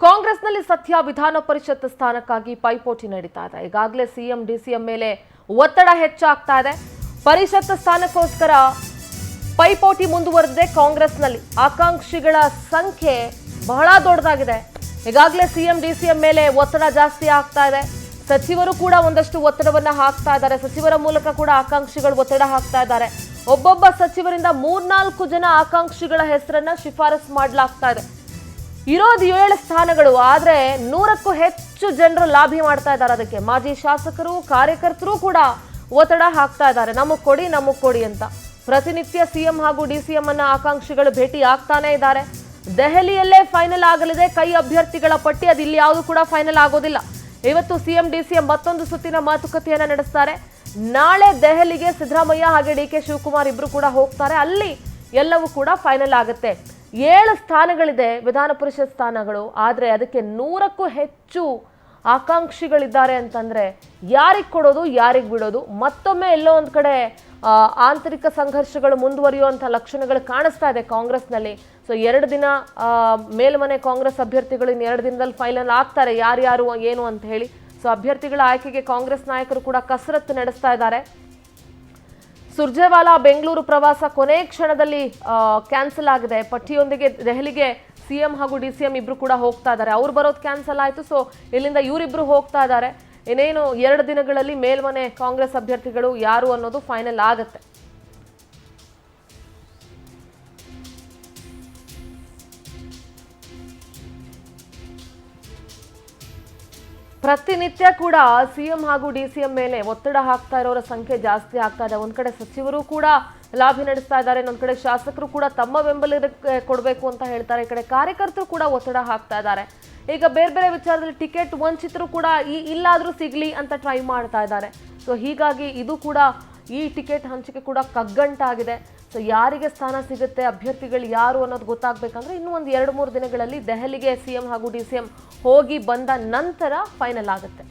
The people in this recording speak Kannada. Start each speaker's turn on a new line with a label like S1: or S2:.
S1: ಕಾಂಗ್ರೆಸ್ನಲ್ಲಿ ಸದ್ಯ ವಿಧಾನ ಪರಿಷತ್ ಸ್ಥಾನಕ್ಕಾಗಿ ಪೈಪೋಟಿ ನಡೀತಾ ಇದೆ. ಈಗಾಗಲೇ ಸಿಎಂ ಡಿಸಿಎಂ ಮೇಲೆ ಒತ್ತಡ ಹೆಚ್ಚಾಗ್ತಾ ಇದೆ. ಪರಿಷತ್ ಸ್ಥಾನಕ್ಕೋಸ್ಕರ ಪೈಪೋಟಿ ಮುಂದುವರೆದಿದೆ. ಕಾಂಗ್ರೆಸ್ನಲ್ಲಿ ಆಕಾಂಕ್ಷಿಗಳ ಸಂಖ್ಯೆ ಬಹಳ ದೊಡ್ಡದಾಗಿದೆ. ಈಗಾಗಲೇ ಸಿಎಂ ಡಿಸಿಎಂ ಮೇಲೆ ಒತ್ತಡ ಜಾಸ್ತಿ ಆಗ್ತಾ ಇದೆ. ಸಚಿವರು ಕೂಡ ಒಂದಷ್ಟು ಒತ್ತಡವನ್ನ ಹಾಕ್ತಾ ಇದ್ದಾರೆ. ಸಚಿವರ ಮೂಲಕ ಕೂಡ ಆಕಾಂಕ್ಷಿಗಳು ಒತ್ತಡ ಹಾಕ್ತಾ ಇದ್ದಾರೆ. ಒಬ್ಬೊಬ್ಬ ಸಚಿವರಿಂದ 3-4 ಜನ ಆಕಾಂಕ್ಷಿಗಳ ಹೆಸರನ್ನ ಶಿಫಾರಸು ಮಾಡಲಾಗ್ತಾ ಇದೆ. ಇರೋದು 7 ಸ್ಥಾನಗಳು, ಆದ್ರೆ 100ಕ್ಕೂ ಹೆಚ್ಚು ಜನರು ಲಾಭಿ ಮಾಡ್ತಾ ಇದ್ದಾರೆ. ಅದಕ್ಕೆ ಮಾಜಿ ಶಾಸಕರು, ಕಾರ್ಯಕರ್ತರು ಕೂಡ ಒತ್ತಡ ಹಾಕ್ತಾ ಇದ್ದಾರೆ. ನಮಗ್ ಕೊಡಿ ಅಂತ. ಪ್ರತಿನಿತ್ಯ ಸಿಎಂ ಹಾಗೂ ಡಿಸಿಎಂ ಅನ್ನ ಆಕಾಂಕ್ಷಿಗಳು ಭೇಟಿ ಆಗ್ತಾನೆ ಇದ್ದಾರೆ. ದೆಹಲಿಯಲ್ಲೇ ಫೈನಲ್ ಆಗಲಿದೆ ಕೈ ಅಭ್ಯರ್ಥಿಗಳ ಪಟ್ಟಿ. ಅದು ಇಲ್ಲಿ ಯಾವುದು ಕೂಡ ಫೈನಲ್ ಆಗೋದಿಲ್ಲ. ಇವತ್ತು ಸಿಎಂ ಡಿಸಿಎಂ ಮತ್ತೊಂದು ಸುತ್ತಿನ ಮಾತುಕತೆಯನ್ನ ನಡೆಸ್ತಾರೆ. ನಾಳೆ ದೆಹಲಿಗೆ ಸಿದ್ದರಾಮಯ್ಯ ಹಾಗೆ ಡಿ ಕೆ ಶಿವಕುಮಾರ್ ಇಬ್ರು ಕೂಡ ಹೋಗ್ತಾರೆ. ಅಲ್ಲಿ ಎಲ್ಲವೂ ಕೂಡ ಫೈನಲ್ ಆಗುತ್ತೆ. 7 ಸ್ಥಾನಗಳಿದೆ ವಿಧಾನ ಪರಿಷತ್ ಸ್ಥಾನಗಳು. ಆದ್ರೆ ಅದಕ್ಕೆ 100ಕ್ಕೂ ಹೆಚ್ಚು ಆಕಾಂಕ್ಷಿಗಳಿದ್ದಾರೆ ಅಂತಂದ್ರೆ ಯಾರಿಗೆ ಕೊಡೋದು, ಯಾರಿಗೆ ಬಿಡೋದು? ಮತ್ತೊಮ್ಮೆ ಎಲ್ಲೋ ಒಂದ್ ಕಡೆ ಆಂತರಿಕ ಸಂಘರ್ಷಗಳು ಮುಂದುವರಿಯುವಂತಹ ಲಕ್ಷಣಗಳು ಕಾಣಿಸ್ತಾ ಇದೆ ಕಾಂಗ್ರೆಸ್ನಲ್ಲಿ. ಸೊ 2 ದಿನ ಮೇಲ್ಮನೆ ಕಾಂಗ್ರೆಸ್ ಅಭ್ಯರ್ಥಿಗಳು ಇನ್ನು 2 ದಿನದಲ್ಲಿ ಫೈನಲ್ ಆಗ್ತಾರೆ ಯಾರ್ಯಾರು ಏನು ಅಂತ ಹೇಳಿ. ಸೊ ಅಭ್ಯರ್ಥಿಗಳ ಆಯ್ಕೆಗೆ ಕಾಂಗ್ರೆಸ್ ನಾಯಕರು ಕೂಡ ಕಸರತ್ತು ನಡೆಸ್ತಾ ಇದ್ದಾರೆ. ಸುರ್ಜೇವಾಲಾ ಬೆಂಗಳೂರು ಪ್ರವಾಸ ಕೊನೆ ಕ್ಷಣದಲ್ಲಿ ಕ್ಯಾನ್ಸಲ್ ಆಗಿದೆ. ಪಟ್ಟಿಯೊಂದಿಗೆ ದೆಹಲಿಗೆ ಸಿಎಂ ಹಾಗೂ ಡಿಸಿಎಂ ಇಬ್ರು ಕೂಡ ಹೋಗ್ತಾ ಇದ್ದಾರೆ. ಅವ್ರು ಬರೋದು ಕ್ಯಾನ್ಸಲ್ ಆಯ್ತು. ಸೊ ಇಲ್ಲಿಂದ ಇವರಿಬ್ರು ಹೋಗ್ತಾ ಇದ್ದಾರೆ. ಇನ್ನೇನು 2 ದಿನಗಳಲ್ಲಿ ಮೇಲ್ಮನೆ ಕಾಂಗ್ರೆಸ್ ಅಭ್ಯರ್ಥಿಗಳು ಯಾರು ಅನ್ನೋದು ಫೈನಲ್ ಆಗುತ್ತೆ. ಪ್ರತಿನಿತ್ಯ ಕೂಡ ಸಿಎಂ ಹಾಗೂ ಡಿಸಿಎಂ ಮೇಲೆ ಒತ್ತಡ ಹಾಕ್ತಾ ಇರೋರ ಸಂಖ್ಯೆ ಜಾಸ್ತಿ ಆಗ್ತಾ ಇದೆ. ಒಂದ್ ಕಡೆ ಸಚಿವರು ಕೂಡ ಲಾಭಿ ನಡೆಸ್ತಾ ಇದ್ದಾರೆ. ಇನ್ನೊಂದ್ ಕಡೆ ಶಾಸಕರು ಕೂಡ ತಮ್ಮ ಬೆಂಬಲ ಕೊಡಬೇಕು ಅಂತ ಹೇಳ್ತಾರೆ. ಈ ಕಡೆ ಕಾರ್ಯಕರ್ತರು ಕೂಡ ಒತ್ತಡ ಹಾಕ್ತಾ ಇದ್ದಾರೆ. ಈಗ ಬೇರೆ ಬೇರೆ ವಿಚಾರದಲ್ಲಿ ಟಿಕೆಟ್ ವಂಚಿತರು ಕೂಡ ಇಲ್ಲಾದ್ರೂ ಸಿಗ್ಲಿ ಅಂತ ಟ್ರೈ ಮಾಡ್ತಾ ಇದ್ದಾರೆ. ಸೊ ಹೀಗಾಗಿ ಇದು ಕೂಡ ಈ ಟಿಕೆಟ್ ಹಂಚಿಕೆ ಕೂಡ ಕಗ್ಗಂಟಾಗಿದೆ. ಸೊ ಯಾರಿಗೆ ಸ್ಥಾನ ಸಿಗುತ್ತೆ, ಅಭ್ಯರ್ಥಿಗಳು ಯಾರು ಅನ್ನೋದು ಗೊತ್ತಾಗಬೇಕಂದ್ರೆ ಇನ್ನೂ ಒಂದು 2-3 ದಿನಗಳಲ್ಲಿ ದೆಹಲಿಗೆ ಸಿಎಂ ಹಾಗೂ ಡಿಸಿಎಂ ಹೋಗಿ ಬಂದ ನಂತರ ಫೈನಲ್ ಆಗುತ್ತೆ.